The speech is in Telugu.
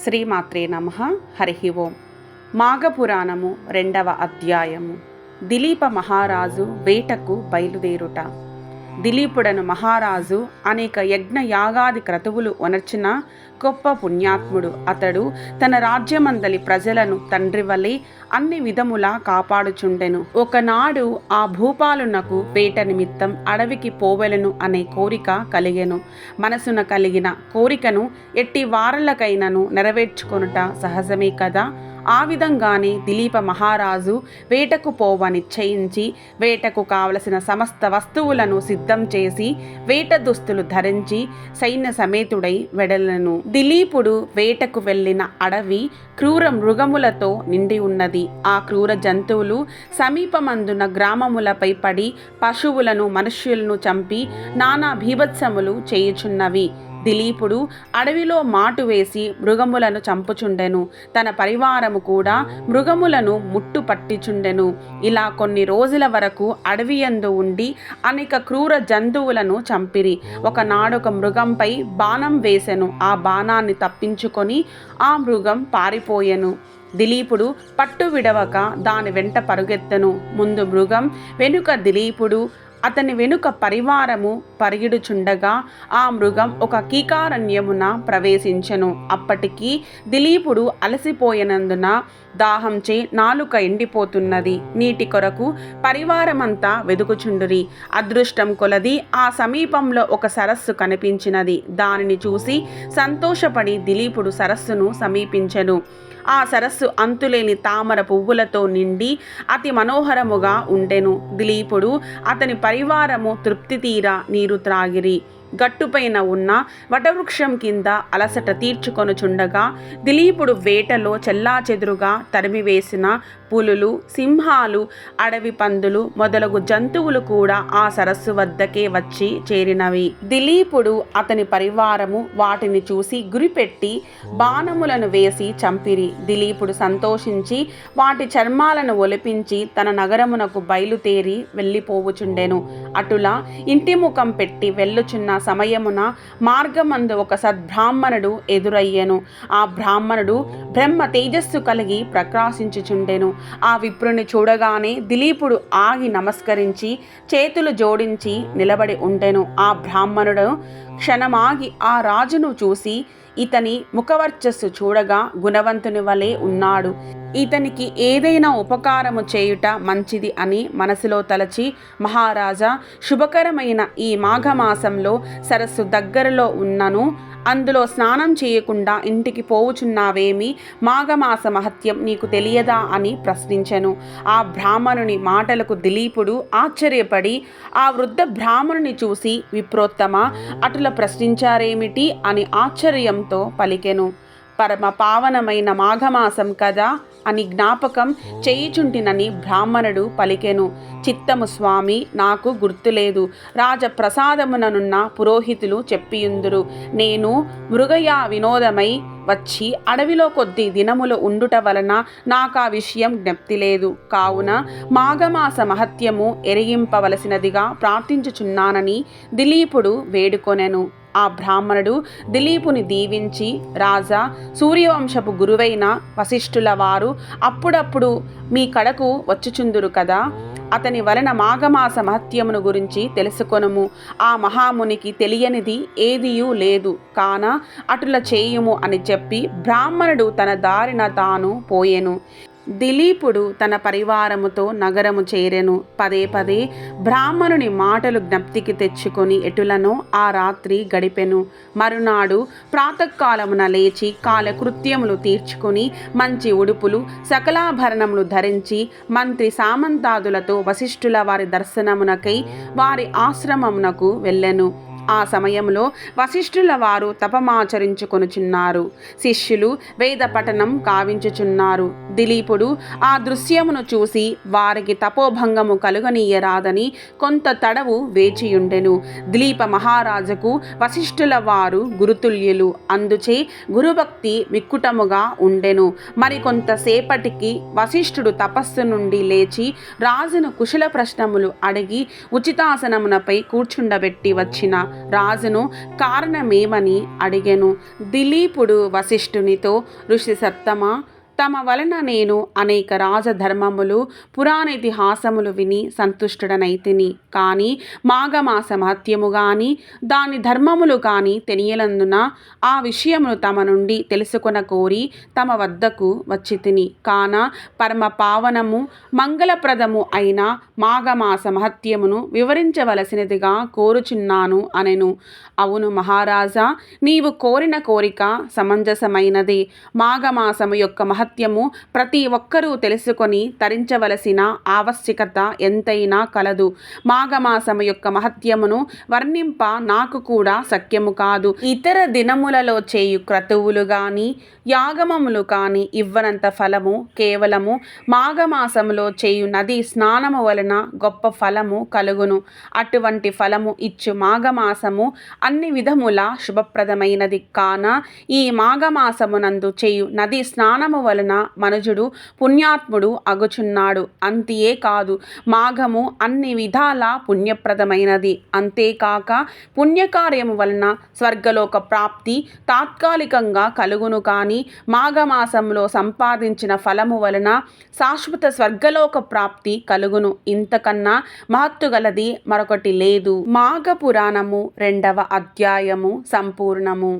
శ్రీమాత్రే నమః. హరి ఓం. మాఘపురాణము 2వ అధ్యాయము. దిలీప మహారాజు వేటకు బయలుదేరుట. దిలీపుడను మహారాజు అనేక యజ్ఞ యాగాది క్రతువులు ఒనర్చిన గొప్ప పుణ్యాత్ముడు. అతడు తన రాజ్యమందలి ప్రజలను తండ్రి వలె అన్ని విధములా కాపాడుచుండెను. ఒకనాడు ఆ భూపాలునకు వేట నిమిత్తం అడవికి పోవెలను అనే కోరిక కలిగెను. మనసున కలిగిన కోరికను ఎట్టి వారలకైనను నెరవేర్చుకొనుట సహజమే కదా. ఆ విధంగానే దిలీప మహారాజు వేటకు పోవ నిశ్చయించి వేటకు కావలసిన సమస్త వస్తువులను సిద్ధం చేసి వేట దుస్తులు ధరించి సైన్య సమేతుడై వెడలను. దిలీపుడు వేటకు వెళ్ళిన అడవి క్రూర మృగములతో నిండి ఉన్నది. ఆ క్రూర జంతువులు సమీపమందున గ్రామములపై పడి పశువులను మనుష్యులను చంపి నానా భీభత్సములు చేయుచున్నవి. దిలీపుడు అడవిలో మాటు వేసి మృగములను చంపుచుండెను. తన పరివారము కూడా మృగములను ముట్టు పట్టిచుండెను. ఇలా కొన్ని రోజుల వరకు అడవియందు ఉండి అనేక క్రూర జంతువులను చంపిరి. ఒకనాడొక మృగంపై బాణం వేసెను. ఆ బాణాన్ని తప్పించుకొని ఆ మృగం పారిపోయెను. దిలీపుడు పట్టు విడవక దాని వెంట పరుగెత్తెను. ముందు మృగం, వెనుక దిలీపుడు, అతని వెనుక పరివారము పరిగిడుచుండగా ఆ మృగం ఒక కీకారణ్యమున ప్రవేశించెను. అప్పటికి దిలీపుడు అలసిపోయినందున దాహంచే నాలుక ఎండిపోతున్నది. నీటి కొరకు పరివారమంతా వెదుకుచుండురి. అదృష్టం కొలది ఆ సమీపంలో ఒక సరస్సు కనిపించినది. దానిని చూసి సంతోషపడి దిలీపుడు సరస్సును సమీపించెను. ఆ సరస్సు అంతులేని తామర పువ్వులతో నిండి అతి మనోహరముగా ఉండెను. దిలీపుడు అతని పరివారము తృప్తి తీరా నీరు త్రాగిరి. గట్టుపైన ఉన్న వటవృక్షం కింద అలసట తీర్చుకొనుచుండగా దిలీపుడు వేటలో చెల్లాచెదురుగా తరిమివేసిన పులులు, సింహాలు, అడవి పందులు మొదలగు జంతువులు కూడా ఆ సరస్సు వద్దకే వచ్చి చేరినవి. దిలీపుడు అతని పరివారము వాటిని చూసి గురిపెట్టి బాణములను వేసి చంపిరి. దిలీపుడు సంతోషించి వాటి చర్మాలను ఒలిపించి తన నగరమునకు బయలుదేరి వెళ్ళిపోవుచుండెను. అటులా ఇంటి ముఖం పెట్టి వెళ్ళుచున్న సమయమున మార్గమందు ఒక సద్బ్రాహ్మణుడు ఎదురయ్యెను. ఆ బ్రాహ్మణుడు బ్రహ్మ తేజస్సు కలిగి ప్రకాశించుచుండెను. ఆ విప్రుని చూడగానే దిలీపుడు ఆగి నమస్కరించి చేతులు జోడించి నిలబడి ఉండెను. ఆ బ్రాహ్మణుడు క్షణమాగి ఆ రాజును చూసి ఇతని ముఖవర్చస్సు చూడగా గుణవంతుని వలె ఉన్నాడు. ఇతనికి ఏదైనా ఉపకారము చేయుట మంచిది అని మనసులో తలచి, మహారాజా, శుభకరమైన ఈ మాఘమాసంలో సరస్సు దగ్గరలో ఉన్నను, అందులో స్నానం చేయకుండా ఇంటికి పోవుచున్నావేమి? మాఘమాస మహత్యం నీకు తెలియదా అని ప్రశ్నించెను. ఆ బ్రాహ్మణుని మాటలకు దిలీపుడు ఆశ్చర్యపడి ఆ వృద్ధ బ్రాహ్మణుని చూసి, విప్రోత్తమ, అటుల ప్రశ్నించారేమిటి అని ఆశ్చర్యంతో పలికెను. పరమ పావనమైన మాఘమాసం కదా అని జ్ఞాపకం చేయుచుంటినని బ్రాహ్మణుడు పలికెను. చిత్తము స్వామి, నాకు గుర్తులేదు. రాజప్రసాదముననున్న పురోహితులు చెప్పియుందురు. నేను మృగయా వినోదమై వచ్చి అడవిలో కొద్ది దినములు ఉండుట వలన నాకా విషయం జ్ఞప్తి లేదు. కావున మాఘమాస మహత్యము ఎరిగింపవలసినదిగా ప్రార్థించుచున్నానని దిలీపుడు వేడుకొనెను. ఆ బ్రాహ్మణుడు దిలీపుని దీవించి, రాజా, సూర్యవంశపు గురువైన వశిష్ఠుల వారు అప్పుడప్పుడు మీ కడకు వచ్చుచుందురు కదా, అతని వలన మాఘమాస మహత్యమును గురించి తెలుసుకొనుము. ఆ మహామునికి తెలియనిది ఏదియూ లేదు కాన అటుల చేయుము అని చెప్పి బ్రాహ్మణుడు తన దారిన తాను పోయెను. దిలీపుడు తన పరివారముతో నగరము చేరెను. పదే పదే బ్రాహ్మణుని మాటలు జ్ఞప్తికి తెచ్చుకొని ఎటులను ఆ రాత్రి గడిపెను. మరునాడు ప్రాతకాలమున లేచి కాలకృత్యములు తీర్చుకొని మంచి ఉడుపులు, సకలాభరణములు ధరించి మంత్రి సామంతాదులతో వశిష్ఠుల వారి దర్శనమునకై వారి ఆశ్రమమునకు వెళ్ళెను. ఆ సమయంలో వశిష్ఠుల వారు తపమాచరించుకొనుచున్నారు. శిష్యులు వేద పఠనం కావించుచున్నారు. దిలీపుడు ఆ దృశ్యమును చూసి వారికి తపోభంగము కలుగనీయరాదని కొంత తడవు వేచియుండెను. దిలీప మహారాజుకు వశిష్ఠుల వారు గురుతుల్యులు. అందుచే గురుభక్తి మిక్కుటముగా ఉండెను. మరికొంతసేపటికి వశిష్ఠుడు తపస్సు నుండి లేచి రాజును కుశల ప్రశ్నములు అడిగి ఉచితాసనమునపై కూర్చుండబెట్టి వచ్చిన రాజును కారణమేమని అడిగెను. దిలీపుడు వశిష్ఠునితో, ఋషి సత్తమా, తమ వలన నేను అనేక రాజధర్మములు పురాణేతిహాసములు విని సంతుష్టుడనైతిని. కానీ మాఘమాస మహత్యము గాని దాని ధర్మములు కాని తెలియలందున ఆ విషయమును తమ నుండి తెలుసుకొన కోరి తమ వద్దకు వచ్చి తిని. కాన పరమ పావనము మంగళప్రదము అయిన మాఘమాస మహత్యమును వివరించవలసినదిగా కోరుచున్నాను అనెను. అవును మహారాజా, నీవు కోరిన కోరిక సమంజసమైనదే. మాఘమాసము యొక్క మహత్యము ప్రతి ఒక్కరూ తెలుసుకొని తరించవలసిన ఆవశ్యకత ఎంతైనా కలదు. మాఘమాసము యొక్క మహత్యమును వర్ణింప నాకు కూడా శక్యము కాదు. ఇతర దినములలో చేయు క్రతువులు గాని యాగమములు కాని ఇవ్వనంత ఫలము కేవలము మాఘమాసములో చేయు నది స్నానము వలన గొప్ప ఫలము కలుగును. అటువంటి ఫలము ఇచ్చు మాఘమాసము అన్ని విధముల శుభప్రదమైనది. కాన ఈ మాఘమాసమునందు చేయు నది స్నానము వలన మనుజుడు పుణ్యాత్ముడు అగుచున్నాడు. అంతియే కాదు, మాఘము అన్ని విధాల పుణ్యప్రదమైనది. అంతేకాక పుణ్యకార్యము వలన స్వర్గలోక ప్రాప్తి తాత్కాలికంగా కలుగును. కానీ మాఘమాసంలో సంపాదించిన ఫలము వలన శాశ్వత స్వర్గలోక ప్రాప్తి కలుగును. ఇంతకన్నా మహత్తు గలది మరొకటి లేదు. మాఘ పురాణము 2వ అధ్యాయము సంపూర్ణము.